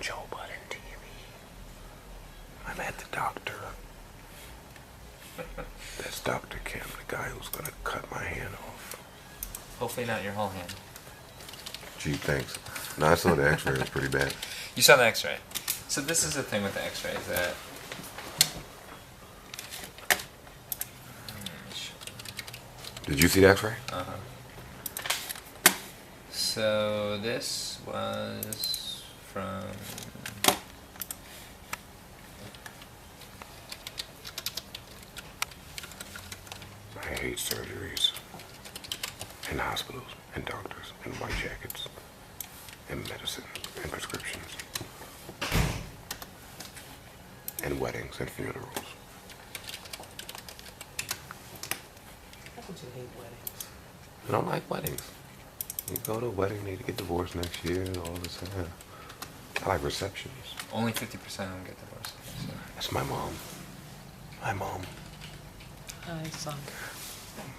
Joe Budden TV. I'm at the doctor. That's Dr. Kim, the guy who's gonna cut my hand off. Hopefully not your whole hand. Gee, thanks. No, I saw the x-ray. It was pretty bad. You saw the x-ray. So this is the thing with the x-ray, is that... Did you see the x-ray? Uh-huh. So this was from... I hate surgeries. And hospitals. And doctors. And white jackets. And medicine. And prescriptions. And weddings and funerals. How could you hate weddings? I don't like weddings. You go to a wedding, you need to get divorced next year, all this. I like receptions. Only 50% of them get divorced. So. That's my mom. My mom. Hi, son.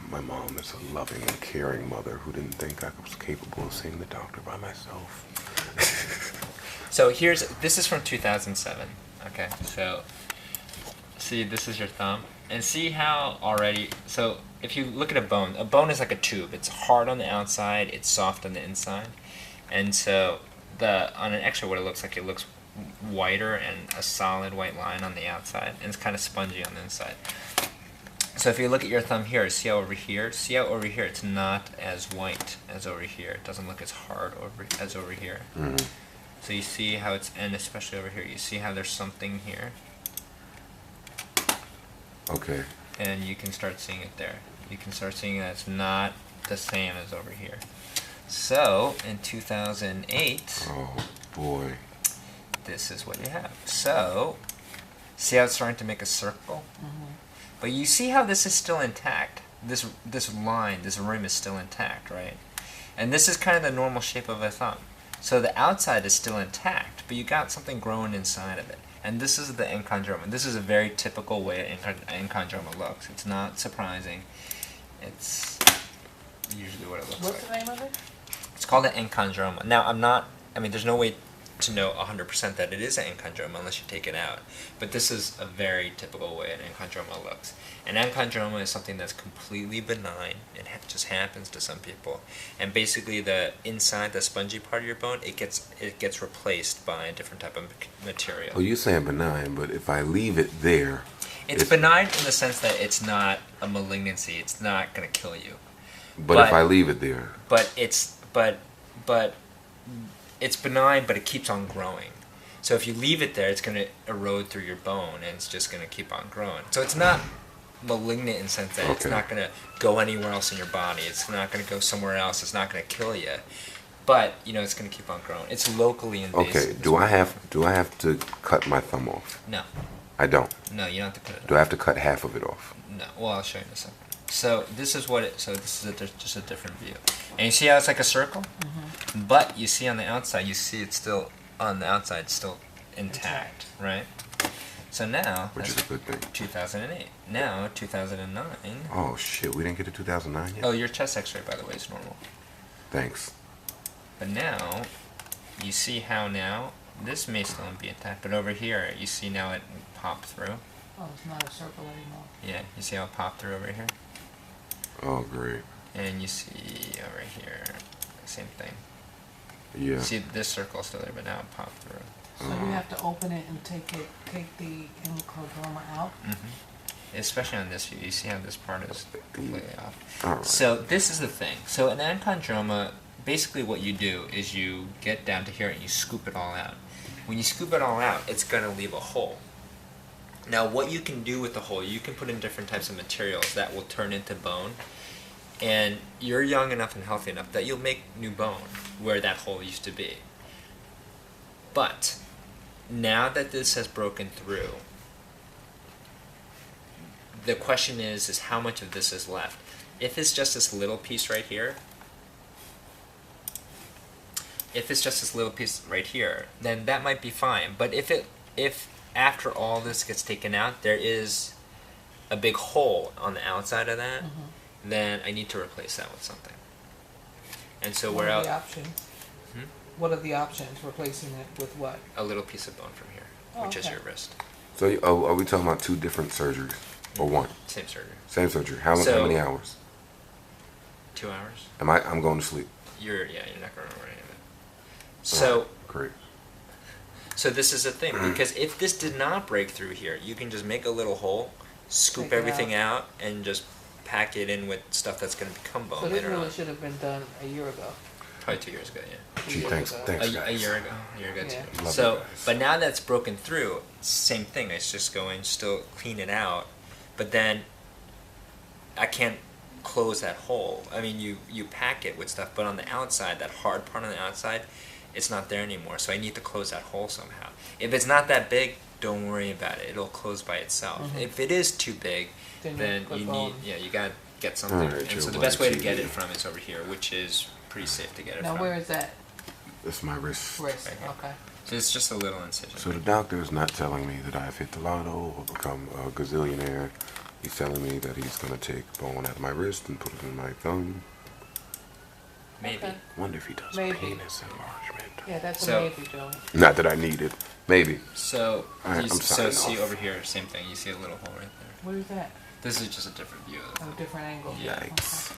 My mom is a loving and caring mother who didn't think I was capable of seeing the doctor by myself. So this is from 2007. Okay, so see, this is your thumb, and see how already. So if you look at a bone is like a tube. It's hard on the outside, it's soft on the inside, and so on an X-ray, what it looks whiter and a solid white line on the outside, and it's kind of spongy on the inside. So if you look at your thumb here, see how over here it's not as white as over here. It doesn't look as hard as over here. Mm-hmm. So you see how and especially over here, you see how there's something here. Okay. And you can start seeing it there. You can start seeing that it's not the same as over here. So in 2008, oh boy, this is what you have. So see how it's starting to make a circle? Mm-hmm. But you see how this is still intact. This line, this rim is still intact, right? And this is kind of the normal shape of a thumb. So the outside is still intact, but you got something growing inside of it. And this is the enchondroma. This is a very typical way enchondroma looks. It's not surprising. It's usually what it looks like. What's the name of it? It's called an enchondroma. Now, there's no way to know 100% that it is an enchondroma unless you take it out. But this is a very typical way an enchondroma looks. An enchondroma is something that's completely benign. It just happens to some people. And basically the inside, the spongy part of your bone, it gets replaced by a different type of material. Well, you're saying benign, but if I leave it there... It's benign in the sense that it's not a malignancy. It's not going to kill you. But if I leave it there... But it's benign, but it keeps on growing. So if you leave it there, it's going to erode through your bone, and it's just going to keep on growing. So it's not malignant in the sense that it's not going to go anywhere else in your body. It's not going to go somewhere else. It's not going to kill you. But, it's going to keep on growing. It's locally invasive. Okay, do I have to cut my thumb off? No. I don't? No, you don't have to cut it off. Do I have to cut half of it off? No. Well, I'll show you in a second. So this is just a different view. And you see how it's like a circle? Mm-hmm. But you see on the outside, it's still, on the outside, still intact, right? So now, which is a good thing. 2008. Now, 2009. Oh shit, we didn't get to 2009 yet? Oh, your chest x-ray, by the way, is normal. Thanks. But now, you see how now, this may still be intact, but over here, you see now it popped through. Oh, it's not a circle anymore. Yeah, you see how it popped through over here? Oh, great. And you see over here, same thing. Yeah. See, this circle's still there, but now it popped through. So you have to open it and take the enchondroma out? Mm-hmm. Especially on this view, you see how this part is completely off. All right. So this is the thing. So an enchondroma, basically what you do is you get down to here and you scoop it all out. When you scoop it all out, it's going to leave a hole. Now what you can do with the hole, you can put in different types of materials that will turn into bone. And you're young enough and healthy enough that you'll make new bone where that hole used to be. But now that this has broken through, the question is how much of this is left? If it's just this little piece right here, then that might be fine. But if after all this gets taken out, there is a big hole on the outside of that, then I need to replace that with something. And so One of the options. what are the options? Replacing it with what? A little piece of bone from here, Oh, which is okay. your wrist. So are we talking about two different surgeries or one? Same surgery. Same surgery. How So- many hours? 2 hours. I'm going to sleep. You're not going to remember any of it. So. Great. So this is the thing, because if this did not break through here, you can just make a little hole, scoop Take it everything out, and just pack it in with stuff that's going to become bone So this later really on. should have been done a year ago. Probably 2 years ago, yeah. Gee, years thanks, ago. thanks, A guys. year ago. A year ago, Yeah. too. Love So, you guys. but now that's broken through, same thing. It's just going, still clean it out, but then I can't close that hole. I mean, you pack it with stuff, but on the outside, that hard part on the outside, it's not there anymore. So I need to close that hole somehow. If it's not that big, don't worry about it. It'll close by itself. Mhm. If it is too big, Then you then put you bone. you gotta get something. All right, and Joe, so the why best way to don't get you- it from is over here, which is pretty safe to get it Now from. where is that? That's my wrist. Wrist. Right here. Okay. So it's just a little incision. So the doctor is not telling me that I've hit the lotto or become a gazillionaire. He's telling me that he's going to take bone out of my wrist and put it in my thumb. Maybe. Okay. Wonder if he does Maybe. penis enlargement. Yeah, that's So- a maybe, Joey. Not that I need it. Maybe. So, All right, you, I'm so signing see off. over here, same thing. You see a little hole right there. What is that? This is just a different view of A different angle. Yeah. Okay. Yikes.